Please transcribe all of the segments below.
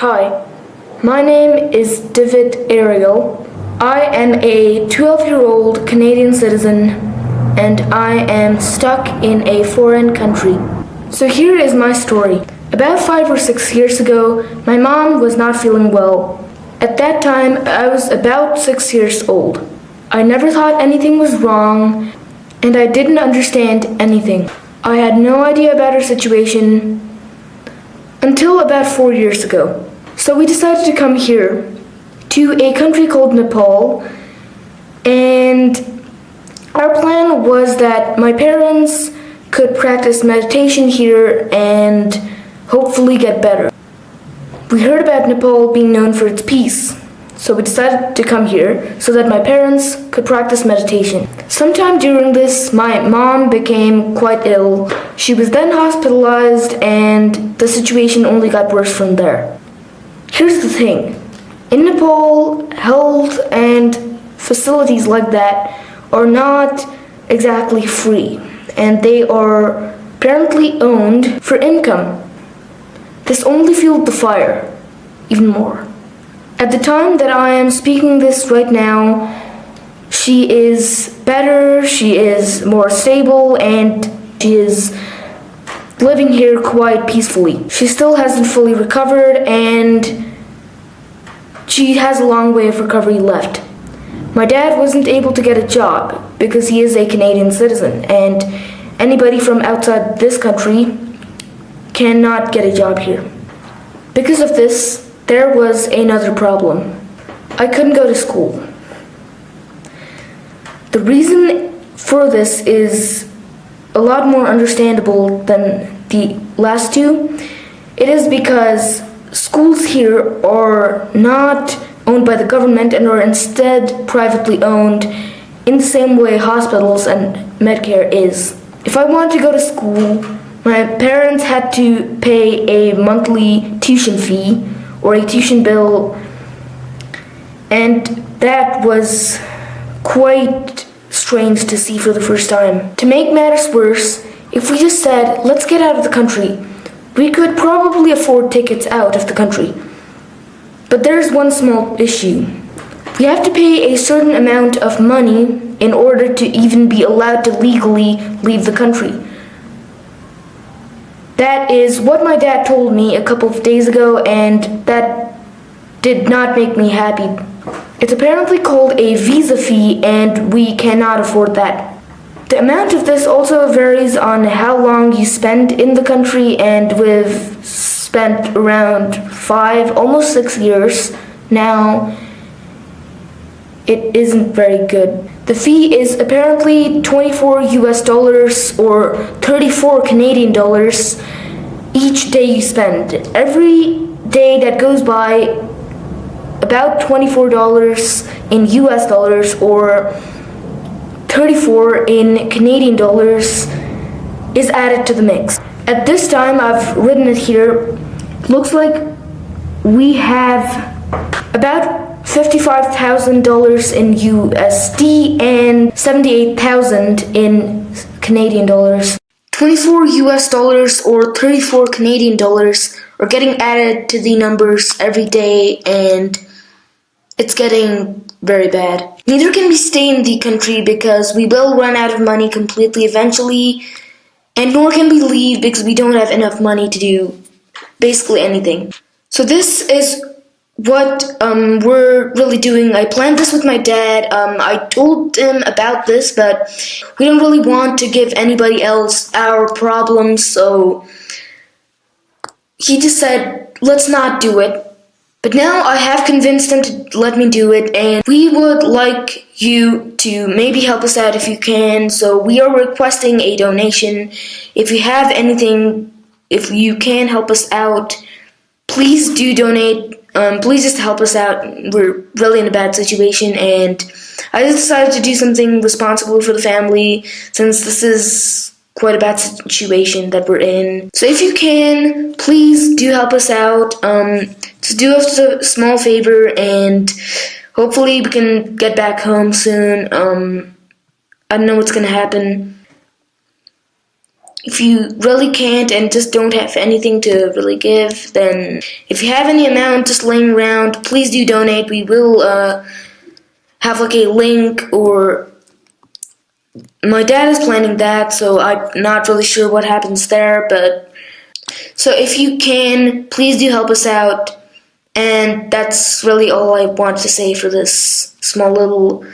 Hi, my name is David Ariel. I am a 12-year-old Canadian citizen and I am stuck in a foreign country. So here is my story. About 5 or 6 years ago, my mom was not feeling well. At that time, I was about 6 years old. I never thought anything was wrong and I didn't understand anything. I had no idea about her situation until about 4 years ago. So we decided to come here to a country called Nepal, and our plan was that my parents could practice meditation here and hopefully get better. We heard about Nepal being known for its peace, so we decided to come here so that my parents could practice meditation. Sometime during this, my mom became quite ill. She was then hospitalized and the situation only got worse from there. Here's the thing. In Nepal, health and facilities like that are not exactly free, and they are apparently owned for income. This only fueled the fire even more. At the time that I am speaking this right now, she is better, she is more stable, and she is living here quite peacefully. She still hasn't fully recovered and she has a long way of recovery left. My dad wasn't able to get a job because he is a Canadian citizen and anybody from outside this country cannot get a job here. Because of this, there was another problem. I couldn't go to school. The reason for this is a lot more understandable than the last two. It is because schools here are not owned by the government and are instead privately owned in the same way hospitals and Medicare is. If I wanted to go to school, my parents had to pay a monthly tuition fee or a tuition bill, and that was quite strange to see for the first time. To make matters worse, if we just said, let's get out of the country, we could probably afford tickets out of the country. But there's one small issue. We have to pay a certain amount of money in order to even be allowed to legally leave the country. That is what my dad told me a couple of days ago, and that did not make me happy. It's apparently called a visa fee, and we cannot afford that. The amount of this also varies on how long you spend in the country, and we've spent around 5, almost 6 years now. It isn't very good. The fee is apparently $24 or 34 Canadian dollars each day you spend. Every day that goes by, about $24 in US dollars or 34 in Canadian dollars is added to the mix. At this time, I've written it here, looks like we have about $55,000 in USD and 78,000 in Canadian dollars. 24 US dollars or 34 Canadian dollars are getting added to the numbers every day, and it's getting very bad. Neither can we stay in the country because we will run out of money completely eventually, and nor can we leave because we don't have enough money to do basically anything. So this is what we're really doing. I planned this with my dad. I told him about this, but we don't really want to give anybody else our problems, so he just said, let's not do it. But now I have convinced him to let me do it, and we would like you to maybe help us out if you can. So we are requesting a donation. If you have anything, if you can help us out, please do donate. Please just help us out. We're really in a bad situation, and I just decided to do something responsible for the family since this is quite a bad situation that we're in. So if you can, please do help us out. Just do us a small favor, and hopefully we can get back home soon. I don't know what's gonna happen. if you really can't and just don't have anything to really give, then if you have any amount just laying around, please do donate. We will have like a link, or my dad is planning that, so I'm not really sure what happens there, but so if you can, please do help us out. And that's really all I want to say for this small little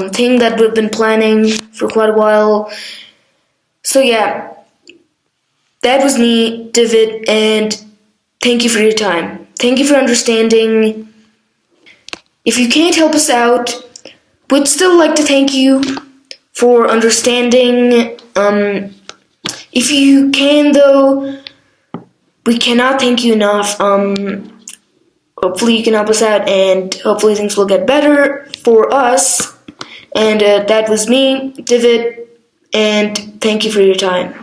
thing that we've been planning for quite a while. So yeah, that was me, David, and thank you for your time. Thank you for understanding. If you can't help us out, we'd still like to thank you for understanding. If you can, though, we cannot thank you enough. Hopefully you can help us out, and hopefully things will get better for us. And that was me, David, and thank you for your time.